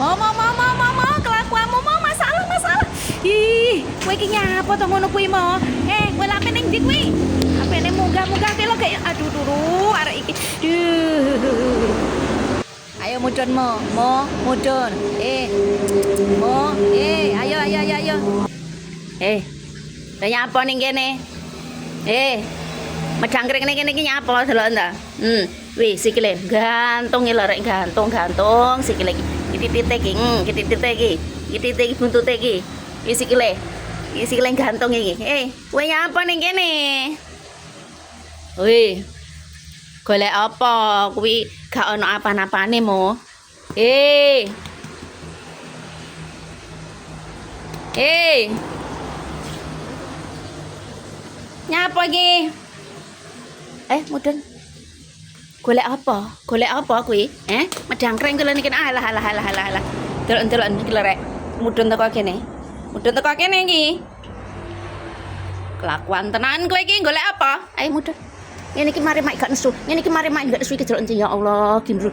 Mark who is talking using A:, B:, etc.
A: Mau kelakuanmu mau masalah. Ih, kowe iki nyapa to ngono kuwi mo? Kowe lape ning ndi kuwi? Apene munggah-munggah ki lho kayak aduh turu arek iki. Duh. Ayo mudun mo, mudun. Mo, ayo. Lah nyapa ning kene? Medangkring ning kene iki nyapa delok ta? Wih, sikile gantung lho rek gantung sikile iki. Titik iki, titik iki buntute iki. Iki sikile gantung iki. Kowe nyapa ning kene? Wih. Golek apa? Kuwi gak ono apa-apane mo. Nyapa iki? Mudun. Golek apa kuwi? Medangkreng kula niki. Alah. Delok niki lho rek. Mudun teko kene. Iki. Kelakuan tenan kowe iki golek apa? Ayo mudun. Ngene iki mari mak gak nesu. Ngene iki mari mak gak nesu iki delok ya Allah, gimru.